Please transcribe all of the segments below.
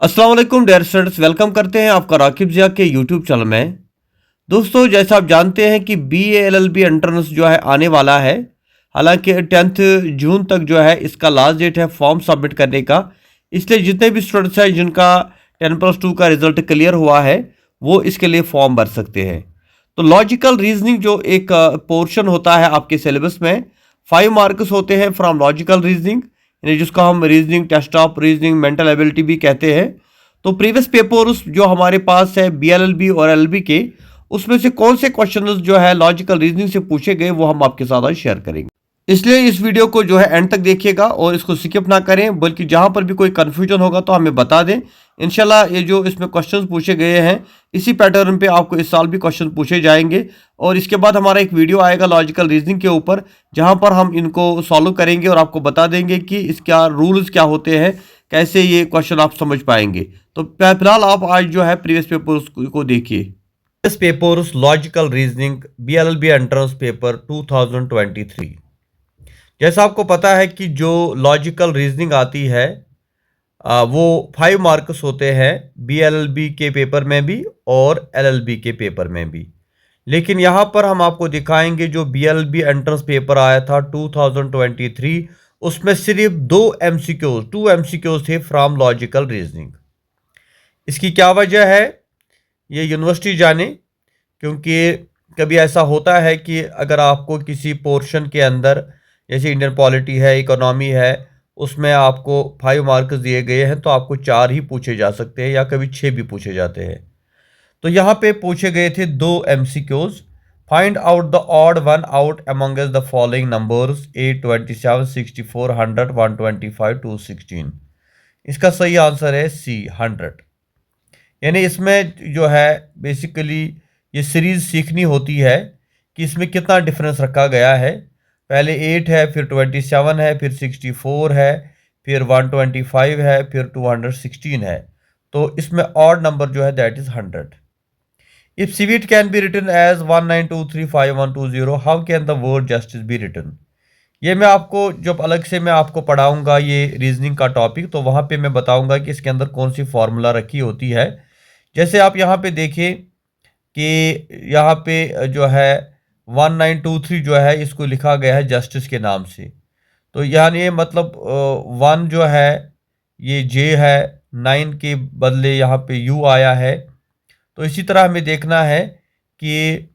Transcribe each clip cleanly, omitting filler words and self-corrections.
अस्सलाम वालेकुम dear students, welcome करते हैं आपका राकिब जिया के यूट्यूब चैनल में। दोस्तों, जैसा आप जानते हैं कि BA LLB एंट्रेंस जो है आने वाला है। हालांकि 10th जून तक जो है इसका लास्ट डेट है फॉर्म सबमिट करने का। इसलिए जितने भी स्टूडेंट्स हैं जिनका 10+2 का रिजल्ट क्लियर हुआ है वो इसके लिए फॉर्म भर सकते हैं। तो लॉजिकल रीजनिंग जो एक पोर्शन होता है आपके सिलेबस में, 5 मार्क्स होते हैं फ्रॉम लॉजिकल रीजनिंग, यानी जिसको हम reasoning test of reasoning mental ability भी कहते हैं। तो प्रीवियस पेपर्स जो हमारे पास है BLLB और LLB के, उसमें से कौन से क्वेश्चंस जो है लॉजिकल रीजनिंग से पूछे गए वो हम आपके साथ आज शेयर करेंगे। इसलिए इस वीडियो को जो है एंड तक देखिएगा और इसको स्किप ना करें, बल्कि जहां पर भी कोई कंफ्यूजन होगा तो हमें बता दें। इंशाल्लाह ये जो इसमें क्वेश्चंस पूछे गए हैं इसी पैटर्न पे आपको इस साल भी क्वेश्चन पूछे जाएंगे। और इसके बाद हमारा एक वीडियो आएगा लॉजिकल रीजनिंग के ऊपर, जहां पर हम इनको सॉल्व करेंगे और आपको बता देंगे कि इसका रूल्स क्या होते हैं, कैसे ये क्वेश्चन आप समझ पाएंगे। तो फिलहाल आप आज जो है प्रीवियस पेपर को देखिए। इस papers logical reasoning BLLB entrance paper 2023। जैसा आपको पता है कि जो लॉजिकल रीजनिंग आती है वो 5 मार्क्स होते हैं BLLB के पेपर में भी और LLB के पेपर में भी। लेकिन यहाँ पर हम आपको दिखाएंगे जो BLLB एंट्रेंस पेपर आया था 2023, उसमें सिर्फ 2 MCQs थे फ्रॉम लॉजिकल रीजनिंग। इसकी क्या वजह है ये यूनिवर्सिटी जाने, क्योंकि कभी ऐसा होता है कि अगर आपको किसी पोर्शन के अंदर, जैसे इंडियन पॉलिटी है, इकोनॉमी है, उसमें आपको 5 मार्क्स दिए गए हैं तो आपको 4 ही पूछे जा सकते हैं या कभी 6 भी पूछे जाते हैं। तो यहाँ पे पूछे गए थे 2 MCQs। Find out the odd one out amongst the following numbers 827 64 100 125 216। इसका सही आंसर है C 100। यानी इसमें जो है बेसिकली ये सीरीज सीखनी होती है कि इसमें कितना डिफरेंस रखा गया है। पहले 8 है, फिर 27 है, फिर 64 है, फिर 125 है, फिर 216 है। तो इसमें ऑड नंबर जो है दैट इज 100। इफ सीवीट can be written as 19235 how can the word justice be written. ये मैं आपको जब अलग से मैं आपको पढ़ाऊंगा ये रीजनिंग का टॉपिक, तो वहाँ पे मैं बताऊंगा कि इसके अंदर कौन सी फार्मूला रखी होती है। जैसे आप यहाँ पे देखें कि यहाँ पे जो है 1923 जो है इसको लिखा गया है जस्टिस के नाम से। तो यानी मतलब 1 जो है ये J है, 9 के बदले यहाँ पे U आया है। तो इसी तरह हमें देखना है कि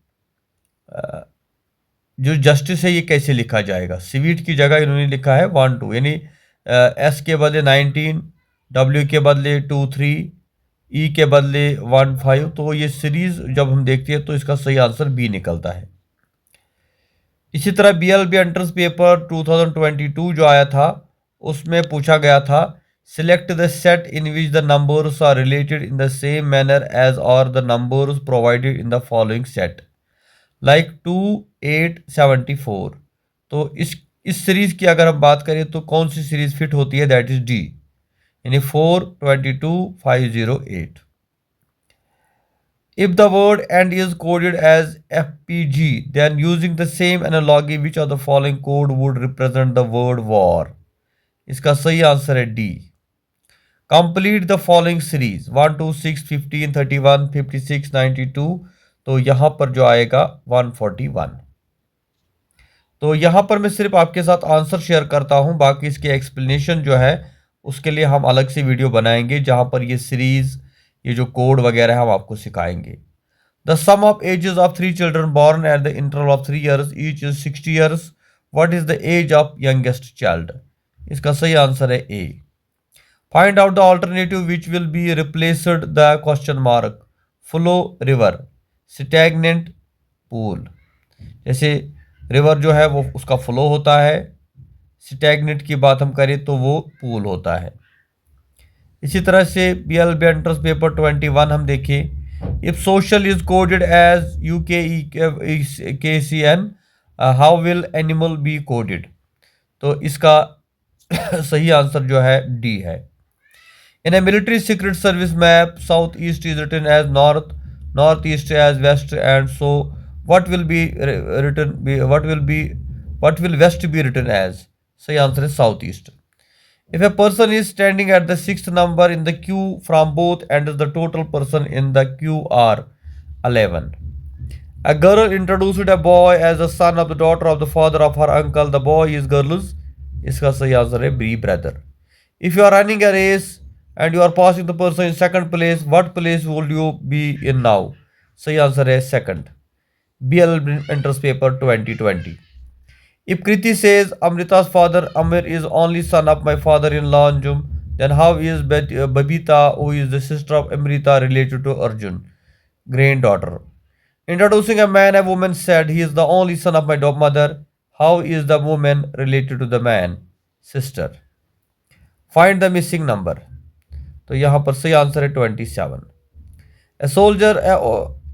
जो जस्टिस है ये कैसे लिखा जाएगा। सीवीट की जगह इन्होंने लिखा है 1 2, यानी S के बदले 19, W के बदले 2 3, E के बदले 1 5। तो ये सीरीज जब हम देखते हैं तो इसका सही आंसर B निकलता है। इसी तरह BLLB एंट्रेंस पेपर 2022 जो आया था उसमें पूछा गया था select the set in which the numbers are related in the same manner as और the numbers provided in the following set like 2 8 74। तो इस सीरीज की अगर हम बात करें तो कौन सी सीरीज फिट होती है, दैट इज D, यानी 4 22 508। If the word and is coded as FPG, then using the same analogy, which of the following code would represent the word war? इसका सही आंसर है D. Complete the following series 1 2 6 15 31 56 92। तो यहाँ पर जो आएगा 141। तो यहाँ पर मैं सिर्फ आपके साथ आंसर शेयर करता हूँ, बाकी इसके एक्सप्लेनेशन जो है उसके लिए हम अलग से वीडियो बनाएंगे जहाँ पर ये सीरीज, ये जो कोड वगैरह हम आपको सिखाएंगे। The sum of ages of 3 children born at the interval of 3 years each is 60 years. What is the age of youngest child. इसका सही आंसर है A। Find out the alternative which will be replaced the question mark flow river stagnant pool. जैसे river जो है वो उसका flow होता है, स्टैग्नेंट की बात हम करें तो वो पूल होता है। इसी तरह से BLLB एंट्रेंस पेपर 21 हम देखें। If social is coded as UKEKCN how will animal be coded. तो इसका सही आंसर जो है D है। In a military secret service map south east is written as north, north east as west and so what will west be written as. सही answer है south east. If a person is standing at the sixth number in the queue from both ends, the total person in the queue are 11. A girl introduced a boy as the son of the daughter of the father of her uncle. The boy is girl's. इसका सही answer है B brother. If you are running a race and you are passing the person in second place, what place would you be in now? सही answer है second. BL enters paper 2020. If Kriti says Amrita's father Amir is only son of my father-in-law Anjum, then how is Babita, who is the sister of Amrita, related to Arjun, granddaughter? Introducing a man, a woman said, he is the only son of my mother. How is the woman related to the man? Sister. Find the missing number. तो यहाँ पर सही answer है 27. A soldier,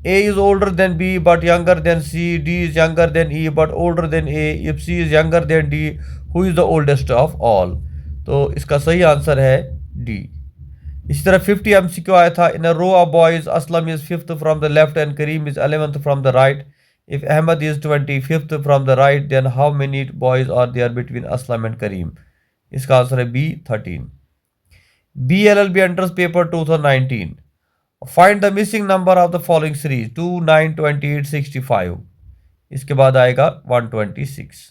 A is older than B but younger than C. D is younger than E but older than A. If C is younger than D, who is the oldest of all? तो इसका सही answer है D. इसी तरह 50 MCQ आया था. In a row of boys, Aslam is 5th from the left and Kareem is 11th from the right. If Ahmad is 25th from the right, then how many boys are there between Aslam and Kareem? इसका answer है B 13. BLLB enters paper 2019. Find the missing number of the following series 2, 9, 28, 65. इसके बाद आएगा 126.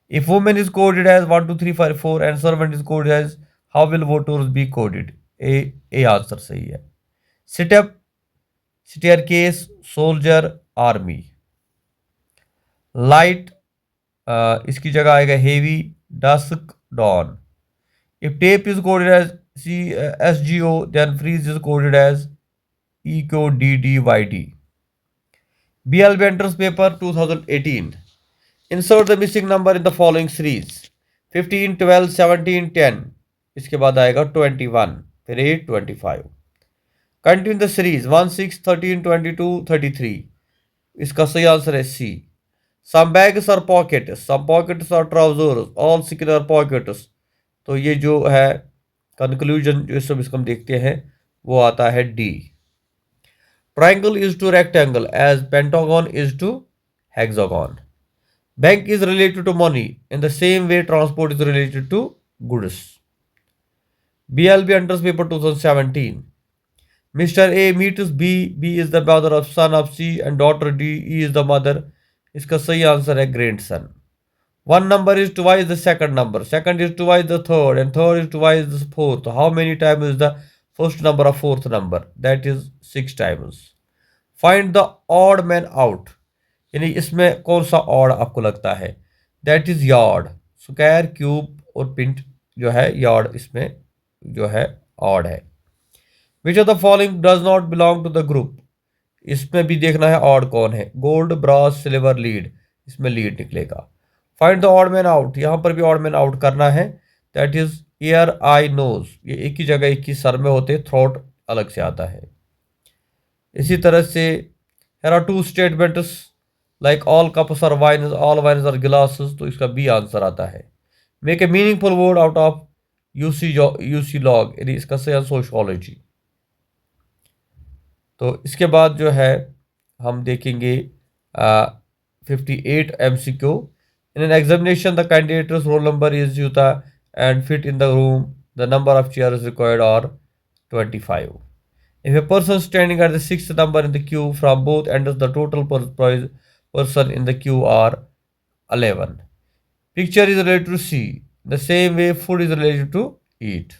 If woman is coded as 1, 2, 3, 5, 4 and servant is coded as, how will voters be coded? A answer सही है. Sit up, staircase, soldier, army. Light, इसकी जगह आएगा heavy, dusk, dawn. If tape is coded as SGO, then freeze is coded as ECODDYD. BLB enters paper 2018. Insert the missing number in the following series 15, 12, 17, 10. इसके बाद आएगा 21, फिर 8, 25. Continue the series 1, 6, 13, 22, 33. इसका सही answer है C. Some bags are pockets, some pockets are trousers, all skin are pockets. तो ये जो है कंक्लूजन जो सब इसको हम देखते हैं वो आता है D. Triangle is to rectangle as pentagon is to hexagon. Bank is related to money in the same way transport is related to goods. BLB enters paper 2017. Mr. A meets B. B is the brother of son of C and daughter D. E is the mother. इसका सही answer है grandson. One number is twice the second number. Second is twice the third and third is twice the fourth. How many times is the first number of fourth number? That is 6 times. Find the odd man out. यानी इसमें कौन सा odd आपको लगता है? That is yard. Square, cube और pint जो है yard इसमें जो है odd है. Which of the following does not belong to the group? इसमें भी देखना है odd कौन है. Gold, brass, silver, lead. इसमें lead निकलेगा. Find the odd man out. यहाँ पर भी odd man out करना है. That is ear, eye, nose. ये एक ही जगह एक ही सर में होते. Throat अलग से आता है. इसी तरह से here are two statements like all cups are wines, all wines are glasses. तो इसका B आंसर आता है. Make a meaningful word out of UC log. यानी इसका सही आंसर sociology. तो इसके बाद जो है हम देखेंगे 58 MCQ. In an examination, the candidate's roll number is Yuta and fit in the room. The number of chairs required are 25. If a person standing at the sixth number in the queue from both ends, the total person in the queue are 11. Picture is related to C. The same way food is related to eat.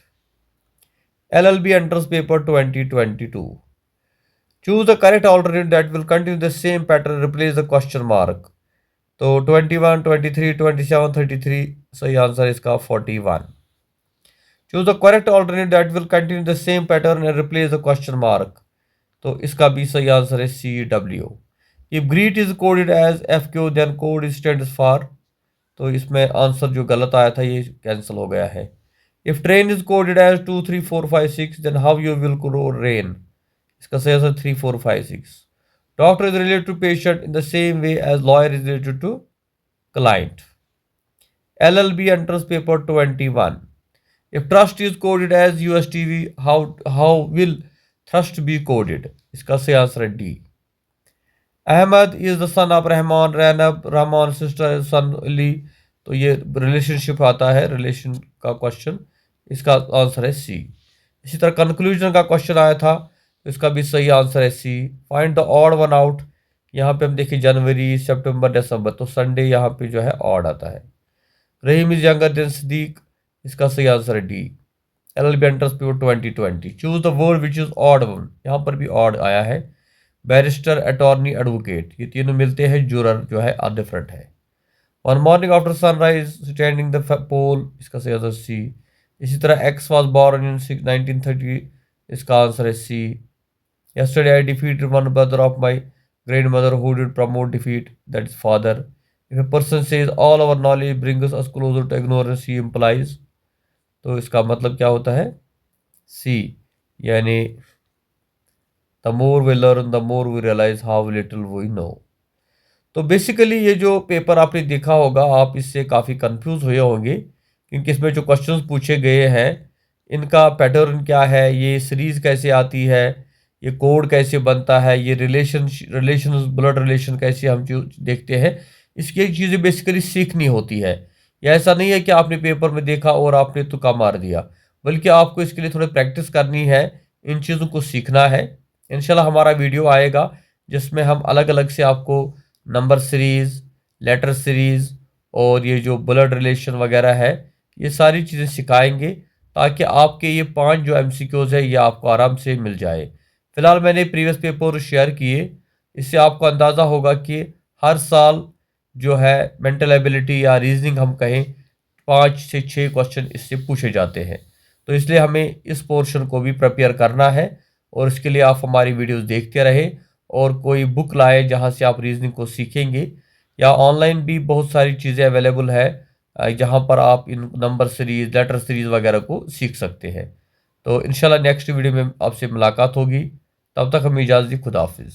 LLB enters paper 2022. Choose the correct alternate that will continue the same pattern, replace the question mark. तो 21, 23, 27, 33 सही answer इसका 41. Choose the correct alternate that will continue the same pattern and replace the question mark. तो इसका भी सही answer है CW. If greet is coded as FQ, then code stands for. तो इसमें आंसर जो गलत आया था ये कैंसिल हो गया है. If train is coded as 2, 3, 4, 5, 6, then how you will code rain? इसका सही answer 3, 4, 5, 6. Doctor is related to patient in the same way as lawyer is related to client. LLB enters paper 21. If trust is coded as USTV, how will trust be coded? इसका सही answer है D. Ahmad is the son of Rahman. Rahman sister is son Ali. तो ये relationship आता है, relation का question. इसका answer है सी। इसी तरह कंक्लूजन का क्वेश्चन आया था, तो इसका भी सही आंसर है C. Find the odd one out, यहाँ पे हम देखिए जनवरी, सितंबर, दिसंबर, तो संडे यहाँ पे जो है ऑड आता है। रहीम इज यंगर देन सदीक, इसका सही आंसर है D. LLB entrance paper 2020, choose the word which is odd one, यहाँ पर भी ऑड आया है। बैरिस्टर, अटॉर्नी, एडवोकेट, ये तीनों मिलते हैं, जुरर जो है डिफरेंट है। One morning after sunrise standing the pole, इसका सही आंसर सी। इसी तरह एक्स वॉज बॉर्न इन 1930, इसका आंसर है C. Yesterday I defeated one brother of my grandmother who did promote defeat, that is father. If a person says all our knowledge brings us closer to ignorance, he implies, तो इसका मतलब क्या होता है, C, यानी the more we learn the more we realise how little we know. तो basically ये जो पेपर आपने देखा होगा, आप इससे काफ़ी कंफ्यूज हुए होंगे, क्योंकि इसमें जो क्वेश्चंस पूछे गए हैं इनका पैटर्न क्या है, ये सीरीज कैसे आती है, ये कोड कैसे बनता है, ये रिलेशन ब्लड रिलेशन कैसे हम जो देखते हैं, इसकी चीज़ें बेसिकली सीखनी होती है। ये ऐसा नहीं है कि आपने पेपर में देखा और आपने तुक्का मार दिया, बल्कि आपको इसके लिए थोड़ी प्रैक्टिस करनी है, इन चीज़ों को सीखना है। इंशाल्लाह हमारा वीडियो आएगा जिसमें हम अलग अलग से आपको नंबर सीरीज़, लेटर सीरीज़ और ये जो ब्लड रिलेशन वगैरह है, ये सारी चीज़ें सिखाएंगे, ताकि आपके ये 5 जो MCQs है ये आपको आराम से मिल जाए। फ़िलहाल मैंने प्रीवियस पेपर शेयर किए, इससे आपको अंदाज़ा होगा कि हर साल जो है मेंटल एबिलिटी या रीजनिंग हम कहें, 5 से 6 क्वेश्चन इससे पूछे जाते हैं। तो इसलिए हमें इस पोर्शन को भी प्रिपेयर करना है, और इसके लिए आप हमारी वीडियोस देखते रहे और कोई बुक लाए जहां से आप रीजनिंग को सीखेंगे, या ऑनलाइन भी बहुत सारी चीज़ें अवेलेबल है जहां पर आप इन नंबर सीरीज, लेटर सीरीज वगैरह को सीख सकते हैं। तो इंशाल्लाह नेक्स्ट वीडियो में आपसे मुलाकात होगी, तब तक हमें इजाज़त दी, खुदा हाफिज़।